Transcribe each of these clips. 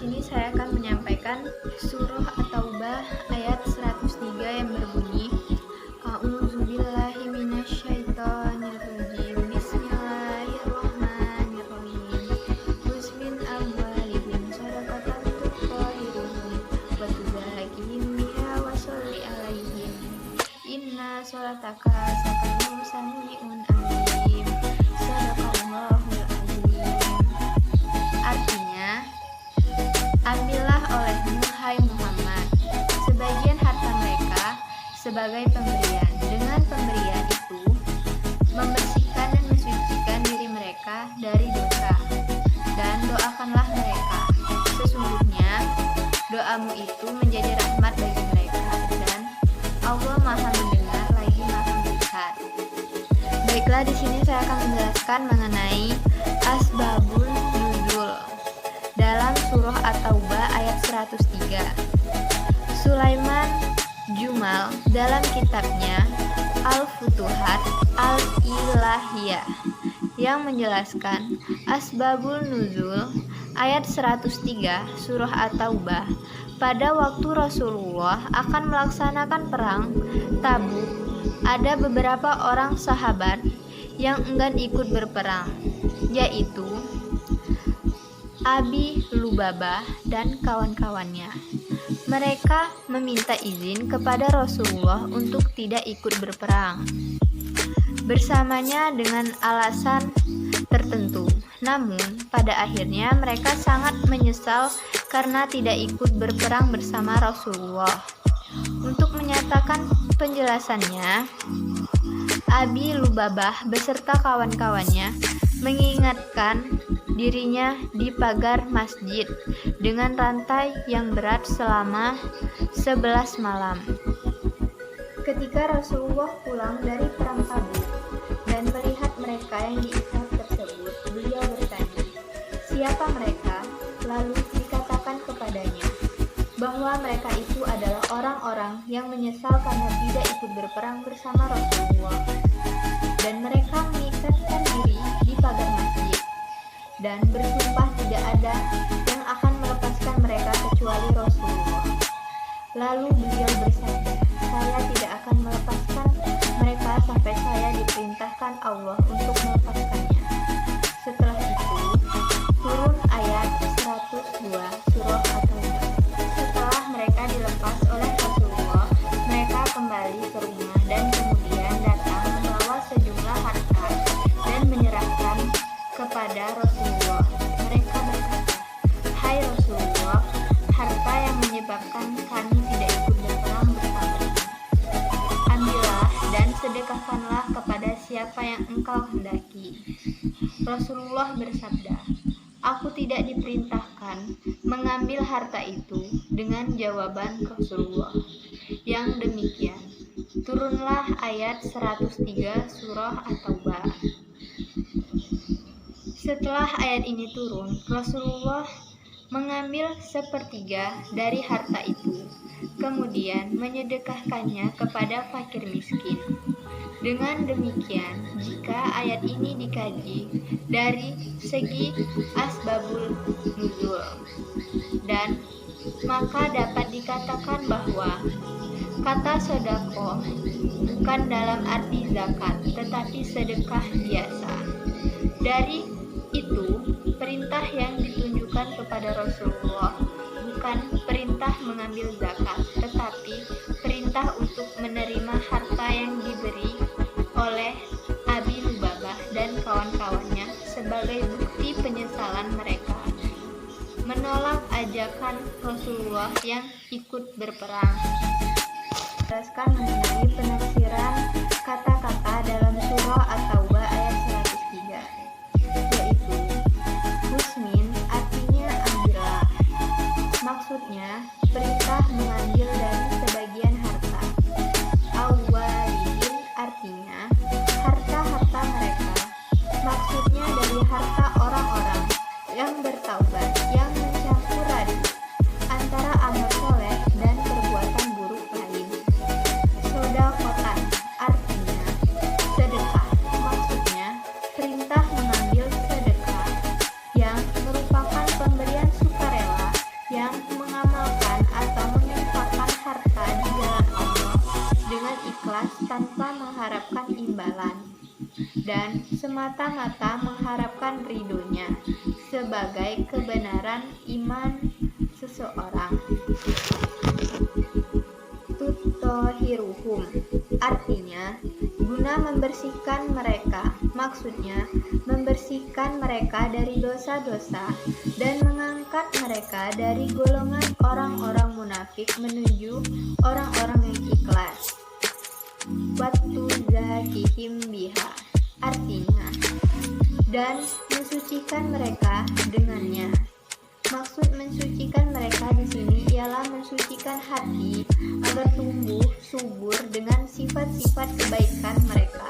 sini saya akan menyampaikan surah At-Taubah ayat 103 yang berbunyi A'udzubillahi minasyaitonirrajim. Bismillahirrahmanirrahim. Musmin amwalihim shadaqatan tutahhiruhum wa tuzakkihim biha wa sholli 'alaihim. Inna sholataka sakanun sami'un alim. Shadaqallahul azim. Artinya, ambillah olehmu, hai Muhammad, sebagian harta mereka sebagai pemberian. Dengan pemberian itu, membersihkan dan mensucikan diri mereka dari dosa. Dan doakanlah mereka. Sesungguhnya, doamu itu menjadi rahmat bagi mereka. Dan Allah Maha mendengar lagi Maha melihat. Baiklah, di sini saya akan menjelaskan mengenai asbabul nuzul dalam surah At-Taubah ayat 103. Sulaiman Jumal dalam kitabnya Al-Futuhat Al-Ilahiyah yang menjelaskan asbabul nuzul ayat 103 surah At-Taubah pada waktu Rasulullah akan melaksanakan perang Tabuk. Ada beberapa orang sahabat yang enggan ikut berperang, yaitu Abi Lubabah dan kawan-kawannya. Mereka meminta izin kepada Rasulullah untuk tidak ikut berperang bersamanya dengan alasan tertentu. Namun, pada akhirnya mereka sangat menyesal karena tidak ikut berperang bersama Rasulullah. Untuk menyatakan penjelasannya, Abi Lubabah beserta kawan-kawannya mengingatkan dirinya di pagar masjid dengan rantai yang berat selama 11 malam. Ketika Rasulullah pulang dari perang Tabuk dan melihat mereka yang diikat tersebut, beliau bertanya, "Siapa mereka?" Lalu dikatakan kepadanya bahwa mereka itu adalah orang-orang yang menyesal karena tidak ikut berperang bersama Rasulullah, dan mereka mengikatkan diri di pagar masjid dan bersumpah tidak ada yang akan melepaskan mereka kecuali Rasulullah. Lalu beliau bersabda, "Saya tidak akan melepaskan mereka sampai saya diperintahkan Allah untuk melepaskannya." Setelah itu turun ayat 102 surah At-Taubah. Setelah mereka dilepas oleh Rasulullah, mereka kembali ke rumah dan kemudian datang membawa sejumlah harta dan menyerahkan kepada Rasulullah. Mereka berkata, "Hai Rasulullah, harta yang menyebabkan kami tidak ikut berperang bersamamu. Ambillah dan sedekahkanlah kepada siapa yang engkau hendaki." Rasulullah bersabda, "Aku tidak diperintahkan mengambil harta itu." Dengan jawaban Rasulullah yang demikian, turunlah ayat 103 surah At-Taubah. Setelah ayat ini turun, Rasulullah mengambil sepertiga dari harta itu, kemudian menyedekahkannya kepada fakir miskin. Dengan demikian, jika ayat ini dikaji dari segi asbabul nuzul, dan maka dapat dikatakan bahwa kata sedekah bukan dalam arti zakat, tetapi sedekah biasa. Dari itu, perintah yang ditunjukkan kepada Rasulullah bukan perintah mengambil zakat, tetapi perintah untuk menerima harta yang diberi oleh Abi Lubabah dan kawan-kawannya sebagai bukti penyesalan mereka menolak ajakan Rasulullah yang ikut berperang. Jelaskan mengenai penafsiran kata-kata dalam surah At-Taubah ayat 103, yaitu Musmin artinya ambillah. Maksudnya perintah mengambil dari sebagian harta. Awwalihim artinya harta-harta mereka. Maksudnya dari harta orang-orang yang bertaubat, yang mencampur aduk antara amal soleh dan perbuatan buruk lain. Sodakotan artinya sedekah. Maksudnya perintah mengambil sedekah yang merupakan pemberian sukarela jalan dan semata-mata mengharapkan ridhonya sebagai kebenaran iman seseorang. Tutohiruhum artinya guna membersihkan mereka, maksudnya membersihkan mereka dari dosa-dosa dan mengangkat mereka dari golongan orang-orang munafik menuju orang-orang yang ikhlas. Watu zakihim biha artinya dan mensucikan mereka dengannya. Maksud mensucikan mereka di sini ialah mensucikan hati agar tumbuh subur dengan sifat-sifat kebaikan mereka,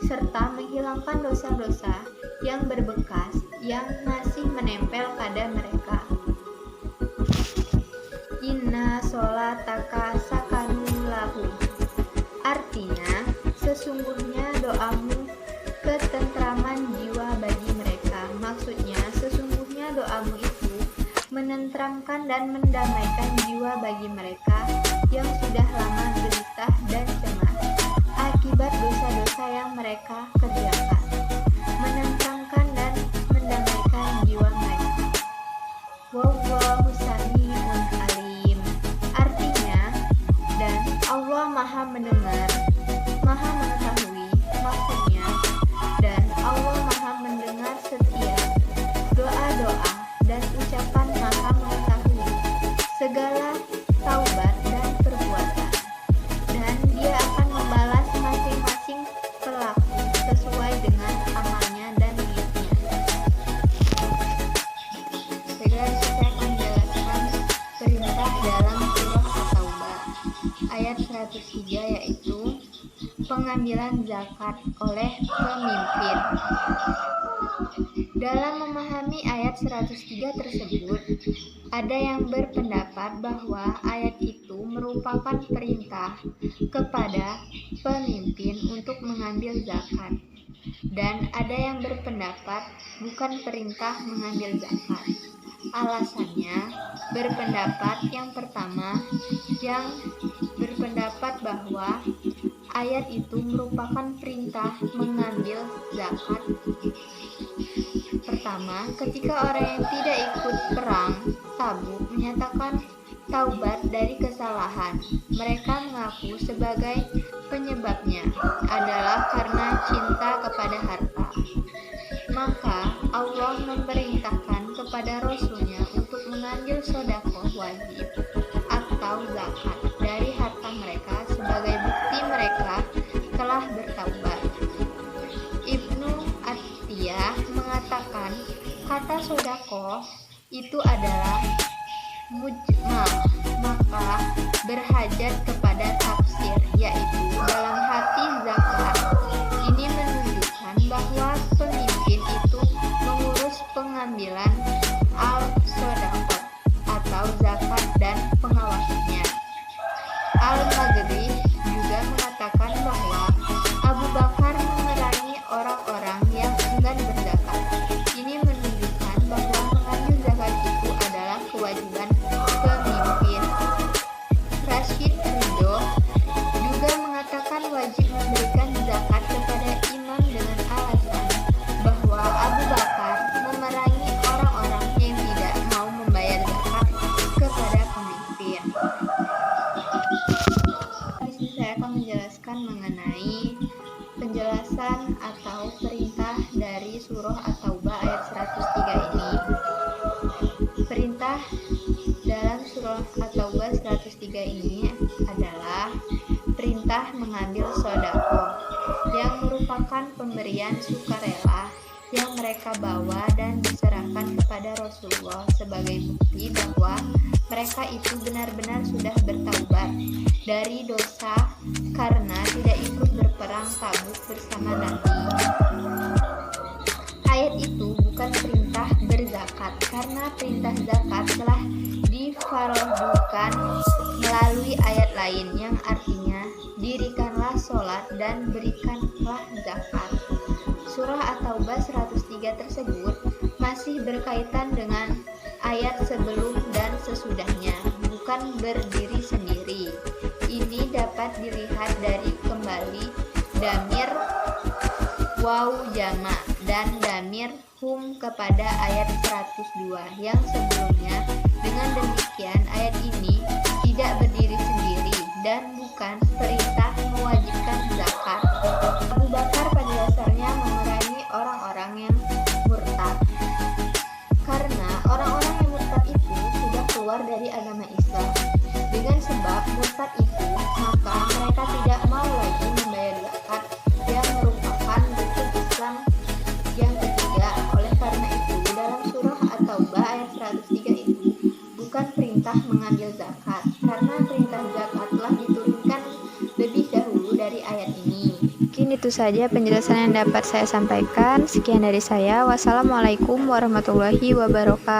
serta menghilangkan dosa-dosa yang berbekas yang masih menempel pada mereka. Inna sholataka sakanun lahum artinya sesungguhnya doamu ketentraman jiwa bagi mereka. Maksudnya sesungguhnya doamu itu menenteramkan dan mendamaikan jiwa bagi mereka yang sudah lama gelisah dan cemas akibat dosa-dosa yang mereka kerjakan. Menenteramkan dan mendamaikan jiwa mereka. Wallahu sami'un alim artinya dan Allah Maha mendengar, Maha mengetahui, maksudnya dan Allah Maha mendengar setiap doa-doa dan ucapan, Maha mengetahui segala taubat dan perbuatan, dan Dia akan membalas masing-masing pelaku sesuai dengan amalnya dan niatnya. Sekarang saya akan menjelaskan perintah dalam surah At-Taubah ayat 103, yaitu pengambilan zakat oleh pemimpin. Dalam memahami ayat 103 tersebut, ada yang berpendapat bahwa ayat itu merupakan perintah kepada pemimpin untuk mengambil zakat, dan ada yang berpendapat bukan perintah mengambil zakat. Alasannya, berpendapat yang pertama yang berpendapat bahwa ayat itu merupakan perintah mengambil zakat. Pertama, ketika orang yang tidak ikut perang Tabuk menyatakan taubat dari kesalahan, mereka mengaku sebagai penyebabnya adalah karena cinta kepada harta. Maka Allah memerintahkan kepada Rasulnya untuk mengambil sedekah wajib atau zakat dari harta mereka sebagai bukti mereka telah bertaubat. Ibnu Atiyah mengatakan kata sedekah itu adalah mujmal, maka berhajat kepada tafsir, yaitu dalam hati zakat. Ini menunjukkan bahwa pemimpin itu mengurus pengambilan al-sodaqah atau zakat dan pengawasannya. Al-Maghri juga mengatakan bahwa Abu Bakar memerangi orang-orang yang enggan berzakat. Ini menunjukkan bahwa mengambil zakat itu adalah kewajiban pemimpin. Rashid Ridho juga mengatakan wajib memberikan zakat kepada imam dengan alasan bahwa Abu Bakar memerangi orang-orang yang tidak mau membayar zakat kepada pemimpin. Di sini saya akan menjelaskan mengenai penjelasan atau perintah dari surah At-Taubah ayat 103 ini. Perintah dalam surah At-Taubah 103 ini adalah perintah mengambil sedekah yang merupakan pemberian sukarela yang mereka bawa dan diserahkan kepada Rasulullah sebagai bukti bahwa mereka itu benar-benar sudah bertaubat dari dosa karena tidak ikut berperang Tabuk bersama Nabi. Ayat itu bukan perintah berzakat karena perintah zakat telah difardukan melalui ayat lain yang artinya dirikanlah sholat dan berikanlah zakat. Surah At-Taubah 103 tersebut masih berkaitan dengan ayat sebelum dan sesudahnya, bukan berdiri sendiri. Ini dapat dilihat dari kembali damir waw jamak dan damir hum kepada ayat 102 yang sebelumnya. Dengan demikian ayat ini tidak berdiri sendiri dan bukan perintah mewajibkan zakat. Abu Bakar pada dasarnya memerangi orang-orang yang murtad, karena orang-orang yang murtad itu sudah keluar dari agama Islam. Dengan sebab murtad itu, maka mereka tidak mau lagi membayar zakat yang merupakan rukun Islam yang ketiga. Oleh karena itu, dalam surah At-Taubah ayat 103 itu bukan perintah mengambil zakat, karena perintah zakat telah diturunkan lebih dahulu dari ayat ini. Mungkin itu saja penjelasan yang dapat saya sampaikan. Sekian dari saya. Wassalamualaikum warahmatullahi wabarakatuh.